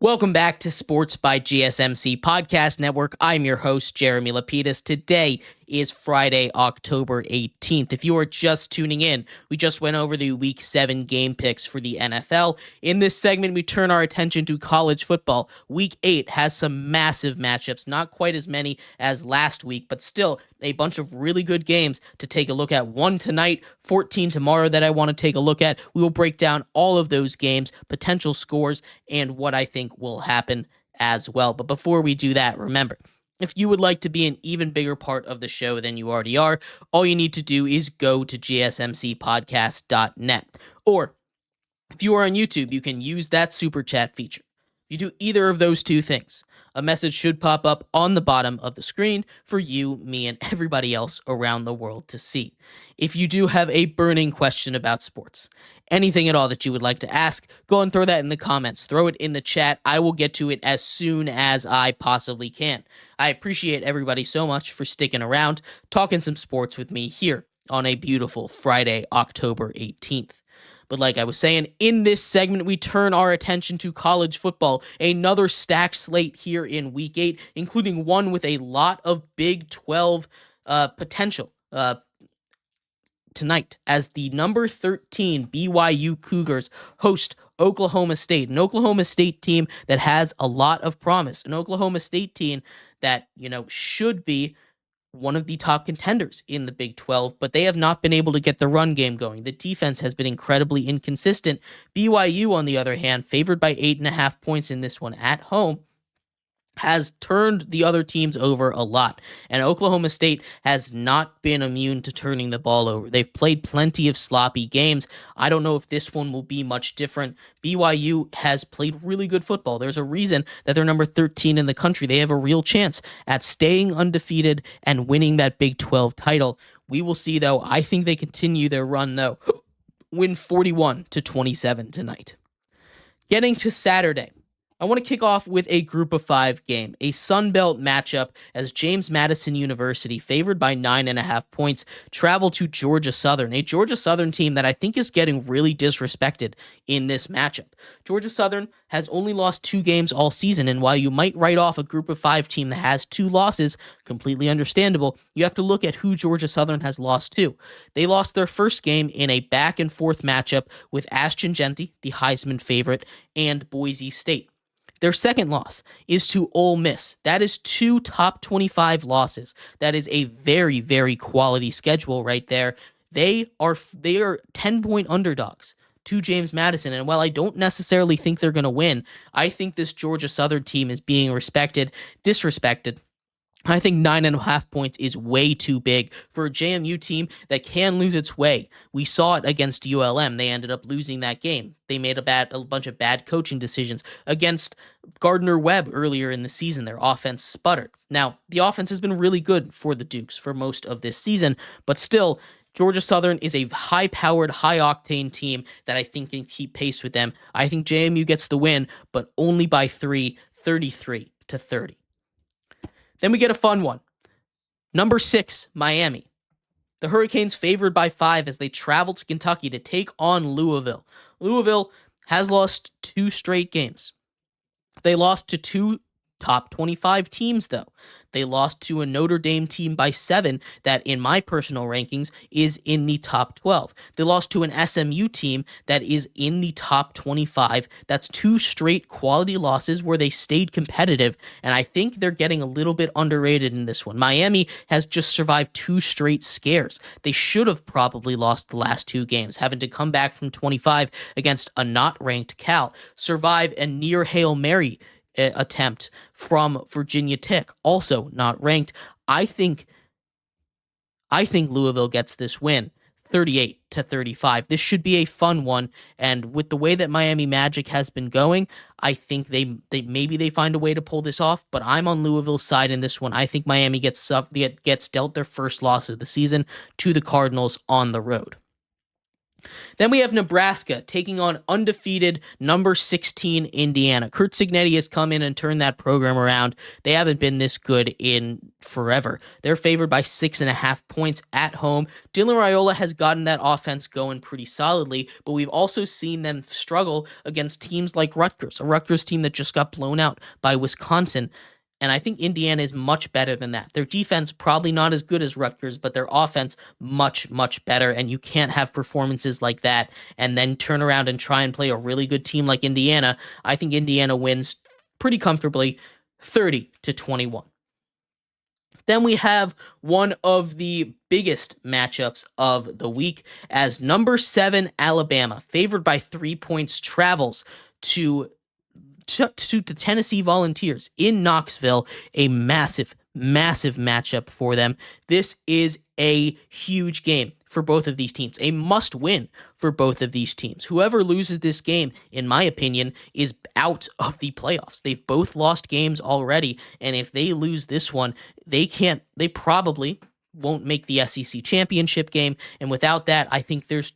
Welcome back to Sports by GSMC Podcast Network. I'm your host, Jeremy Lapidus. Today is Friday, October 18th. If you are just tuning in, we just went over the Week 7 game picks for the NFL. In this segment, we turn our attention to college football. Week 8 has some massive matchups, not quite as many as last week, but still a bunch of really good games to take a look at. 1 tonight, 14 tomorrow that I want to take a look at. We will break down all of those games, potential scores, and what I think will happen as well. But before we do that, remember, if you would like to be an even bigger part of the show than you already are, all you need to do is go to gsmcpodcast.net. Or if you are on YouTube, you can use that super chat feature. If you do either of those two things, a message should pop up on the bottom of the screen for you, me, and everybody else around the world to see. If you do have a burning question about sports, anything at all that you would like to ask, go and throw that in the comments. Throw it in the chat. I will get to it as soon as I possibly can. I appreciate everybody so much for sticking around, talking some sports with me here on a beautiful Friday, October 18th. But like I was saying, in this segment, we turn our attention to college football. Another stacked slate here in Week 8, including one with a lot of Big 12 potential tonight, as the number 13 BYU Cougars host Oklahoma State, an Oklahoma State team that has a lot of promise, an Oklahoma State team that, should be one of the top contenders in the Big 12, but they have not been able to get the run game going. The defense has been incredibly inconsistent. BYU, on the other hand, favored by 8.5 points in this one at home, has turned the other teams over a lot, and Oklahoma State has not been immune to turning the ball over. They've played plenty of sloppy games. I don't know if this one will be much different. BYU has played really good football. There's a reason that they're number 13 in the country. They have a real chance at staying undefeated and winning that Big 12 title. We will see, though. I think they continue their run, though. Win 41-27 tonight. Getting to Saturday, I want to kick off with a Group of 5 game, a Sun Belt matchup as James Madison University, favored by 9.5 points, travel to Georgia Southern, a Georgia Southern team that I think is getting really disrespected in this matchup. Georgia Southern has only lost 2 games all season, and while you might write off a Group of 5 team that has 2 losses, completely understandable, you have to look at who Georgia Southern has lost to. They lost their first game in a back-and-forth matchup with Ashton Genty, the Heisman favorite, and Boise State. Their second loss is to Ole Miss. That is 2 top 25 losses. That is a very, very quality schedule right there. They are 10-point underdogs to James Madison, and while I don't necessarily think they're going to win, I think this Georgia Southern team is being disrespected. I think 9.5 points is way too big for a JMU team that can lose its way. We saw it against ULM. They ended up losing that game. They made a bunch of bad coaching decisions against Gardner-Webb earlier in the season. Their offense sputtered. Now, the offense has been really good for the Dukes for most of this season, but still, Georgia Southern is a high-powered, high-octane team that I think can keep pace with them. I think JMU gets the win, but only by 3, 33-30. Then we get a fun one. Number 6, Miami. The Hurricanes favored by 5 as they travel to Kentucky to take on Louisville. Louisville has lost 2 straight games. They lost to 2 top 25 teams, though. They lost to a Notre Dame team by 7 that, in my personal rankings, is in the top 12. They lost to an SMU team that is in the top 25. That's 2 straight quality losses where they stayed competitive, and I think they're getting a little bit underrated in this one. Miami has just survived 2 straight scares. They should have probably lost the last 2 games, having to come back from 25 against a not-ranked Cal, survive a near Hail Mary attempt from Virginia Tech, also not ranked. I think Louisville gets this win, 38-35. This should be a fun one, and with the way that Miami Magic has been going, I think they maybe find a way to pull this off. But I'm on Louisville's side in this one. I think Miami gets dealt their first loss of the season to the Cardinals on the road. Then we have Nebraska taking on undefeated number 16 Indiana. Kurt Cignetti has come in and turned that program around. They haven't been this good in forever. They're favored by 6.5 points at home. Dylan Raiola has gotten that offense going pretty solidly, but we've also seen them struggle against teams like Rutgers, a Rutgers team that just got blown out by Wisconsin. And I think Indiana is much better than that. Their defense probably not as good as Rutgers, but their offense much, much better. And you can't have performances like that and then turn around and try and play a really good team like Indiana. I think Indiana wins pretty comfortably, 30-21. Then we have one of the biggest matchups of the week as number 7 Alabama, favored by 3 points, travels to the Tennessee Volunteers in Knoxville, a massive, massive matchup for them. This is a huge game for both of these teams, a must win for both of these teams. Whoever loses this game, in my opinion, is out of the playoffs. They've both lost games already, and if they lose this one, they probably won't make the SEC championship game, and without that, I think there's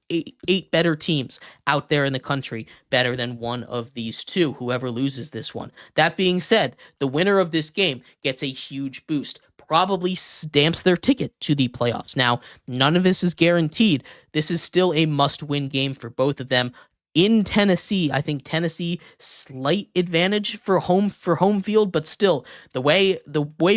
eight better teams out there in the country, better than one of these two, whoever loses this one. That being said, the winner of this game gets a huge boost, probably stamps their ticket to the playoffs. Now, none of this is guaranteed. This is still a must-win game for both of them. In Tennessee, I think Tennessee slight advantage for home field, but still the way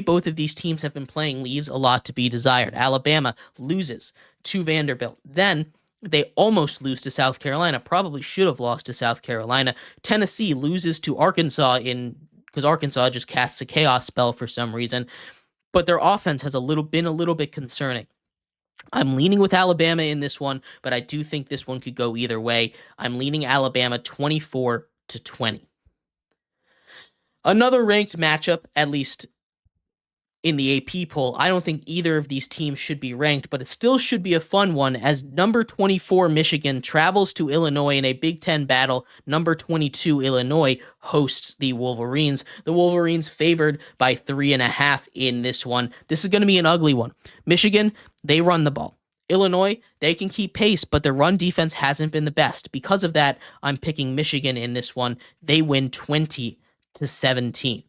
both of these teams have been playing leaves a lot to be desired. Alabama loses to Vanderbilt. Then they almost lose to South Carolina, probably should have lost to South Carolina. Tennessee loses to Arkansas because Arkansas just casts a chaos spell for some reason, but their offense has been a little bit concerning. I'm leaning with Alabama in this one, but I do think this one could go either way. I'm leaning Alabama 24-20. Another ranked matchup, at least in the AP poll. I don't think either of these teams should be ranked, but it still should be a fun one as number 24 Michigan travels to Illinois in a Big Ten battle. Number 22 Illinois hosts the Wolverines. The Wolverines favored by 3.5 in this one. This is going to be an ugly one. Michigan, they run the ball. Illinois, they can keep pace, but their run defense hasn't been the best. Because of that, I'm picking Michigan in this one. They win 20-17.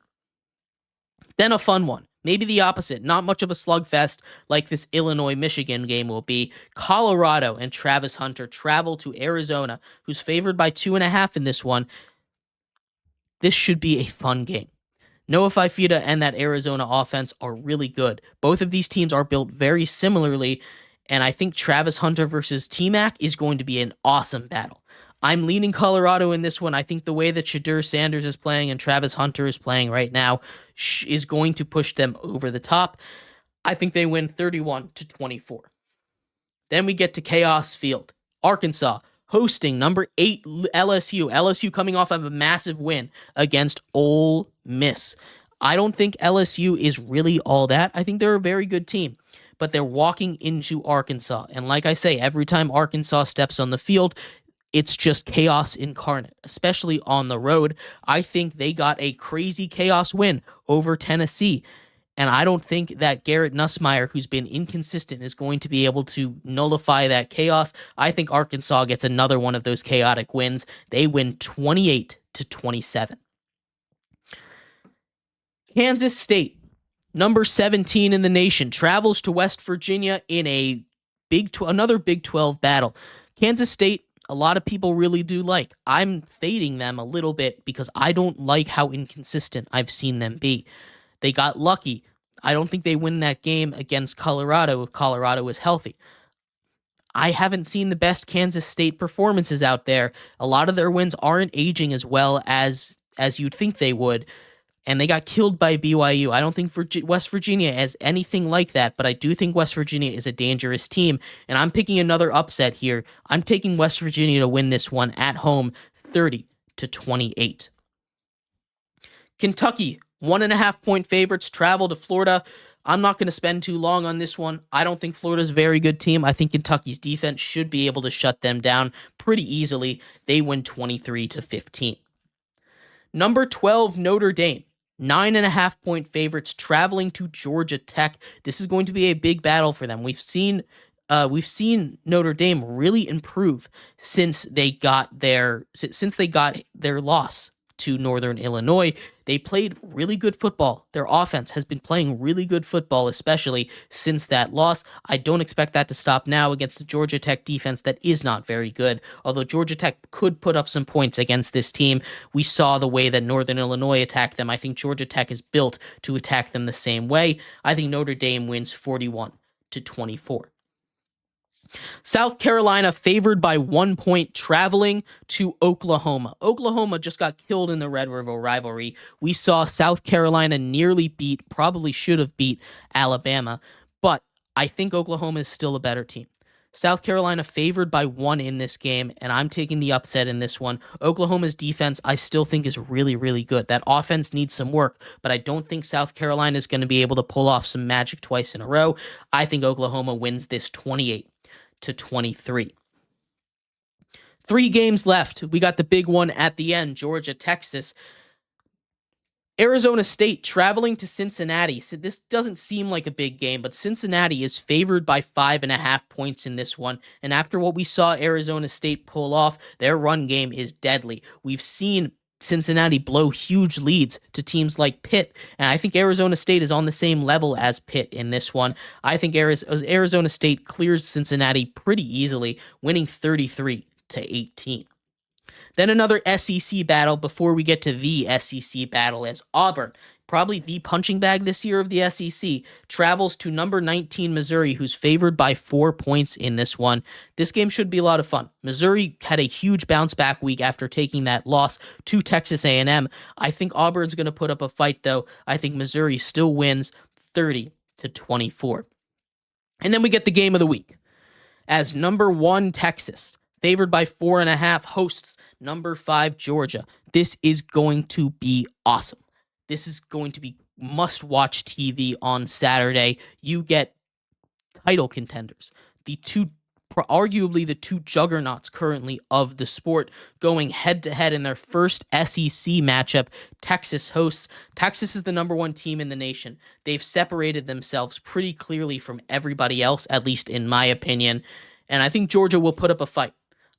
Then a fun one. Maybe the opposite, not much of a slugfest like this Illinois-Michigan game will be. Colorado and Travis Hunter travel to Arizona, who's favored by 2.5 in this one. This should be a fun game. Noah Fifita and that Arizona offense are really good. Both of these teams are built very similarly, and I think Travis Hunter versus T-Mac is going to be an awesome battle. I'm leaning Colorado in this one. I think the way that Shadur Sanders is playing and Travis Hunter is playing right now is going to push them over the top. I think they win 31-24. Then we get to Chaos Field. Arkansas hosting number 8 LSU. LSU coming off of a massive win against Ole Miss. I don't think LSU is really all that. I think they're a very good team, but they're walking into Arkansas. And like I say, every time Arkansas steps on the field, it's just chaos incarnate, especially on the road. I think they got a crazy chaos win over Tennessee. And I don't think that Garrett Nussmeier, who's been inconsistent, is going to be able to nullify that chaos. I think Arkansas gets another one of those chaotic wins. They win 28-27. Kansas State, number 17 in the nation, travels to West Virginia in a another Big 12 battle. Kansas State, a lot of people really do like. I'm fading them a little bit because I don't like how inconsistent I've seen them be. They got lucky. I don't think they win that game against Colorado if Colorado is healthy. I haven't seen the best Kansas State performances out there. A lot of their wins aren't aging as well as you'd think they would. And they got killed by BYU. I don't think West Virginia has anything like that, but I do think West Virginia is a dangerous team, and I'm picking another upset here. I'm taking West Virginia to win this one at home, 30-28. Kentucky, 1.5-point favorites, travel to Florida. I'm not going to spend too long on this one. I don't think Florida's a very good team. I think Kentucky's defense should be able to shut them down pretty easily. They win 23-15. Number 12, Notre Dame. 9.5-point favorites traveling to Georgia Tech. This is going to be a big battle for them. We've seen we've seen Notre Dame really improve since they got their loss to Northern Illinois. They played really good football. Their offense has been playing really good football, especially since that loss. I don't expect that to stop now against the Georgia Tech defense that is not very good. Although Georgia Tech could put up some points against this team. We saw the way that Northern Illinois attacked them. I think Georgia Tech is built to attack them the same way. I think Notre Dame wins 41-24. South Carolina favored by 1 point traveling to Oklahoma. Oklahoma just got killed in the Red River rivalry. We saw South Carolina probably should have beat Alabama, but I think Oklahoma is still a better team. South Carolina favored by 1 in this game, and I'm taking the upset in this one. Oklahoma's defense, I still think, is really, really good. That offense needs some work, but I don't think South Carolina is going to be able to pull off some magic twice in a row. I think Oklahoma wins this 28-23. 3 games left. We got the big one at the end, Georgia, Texas. Arizona State traveling to Cincinnati. So this doesn't seem like a big game, but Cincinnati is favored by 5.5 points in this one. And after what we saw Arizona State pull off, their run game is deadly. We've seen Cincinnati blow huge leads to teams like Pitt, and I think Arizona State is on the same level as Pitt in this one. I think Arizona State clears Cincinnati pretty easily, winning 33-18. Then another SEC battle before we get to the SEC battle, as Auburn, probably the punching bag this year of the SEC, travels to number 19 Missouri, who's favored by 4 points in this one. This game should be a lot of fun. Missouri had a huge bounce back week after taking that loss to Texas A&M. I think Auburn's going to put up a fight, though. I think Missouri still wins 30-24. And then we get the game of the week, as number 1 Texas, favored by 4.5, hosts number 5 Georgia. This is going to be awesome. This is going to be must-watch TV on Saturday. You get title contenders, arguably the 2 juggernauts currently of the sport, going head-to-head in their first SEC matchup. Texas hosts. Texas is the number 1 team in the nation. They've separated themselves pretty clearly from everybody else, at least in my opinion, and I think Georgia will put up a fight.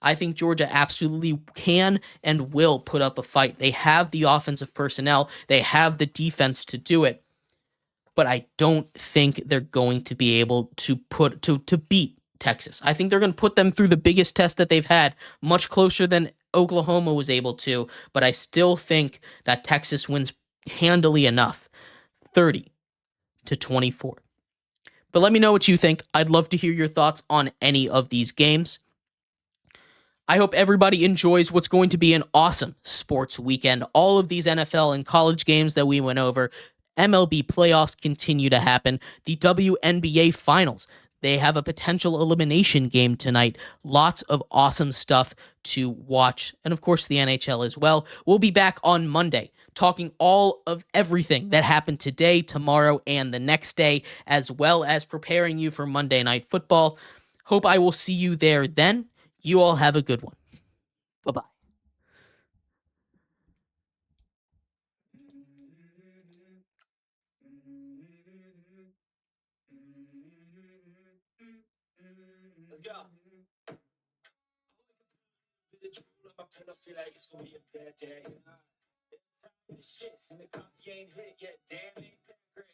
I think Georgia absolutely can and will put up a fight. They have the offensive personnel. They have the defense to do it. But I don't think they're going to be able to beat Texas. I think they're going to put them through the biggest test that they've had, much closer than Oklahoma was able to. But I still think that Texas wins handily enough, 30-24. But let me know what you think. I'd love to hear your thoughts on any of these games. I hope everybody enjoys what's going to be an awesome sports weekend. All of these NFL and college games that we went over, MLB playoffs continue to happen. The WNBA finals, they have a potential elimination game tonight. Lots of awesome stuff to watch. And of course, the NHL as well. We'll be back on Monday talking all of everything that happened today, tomorrow, and the next day, as well as preparing you for Monday Night Football. Hope I will see you there then. You all have a good one. Bye-bye. Let's go. I feel like it's gonna be a bad day. Shit, and the coffee ain't hit yet. Damn, ain't that great.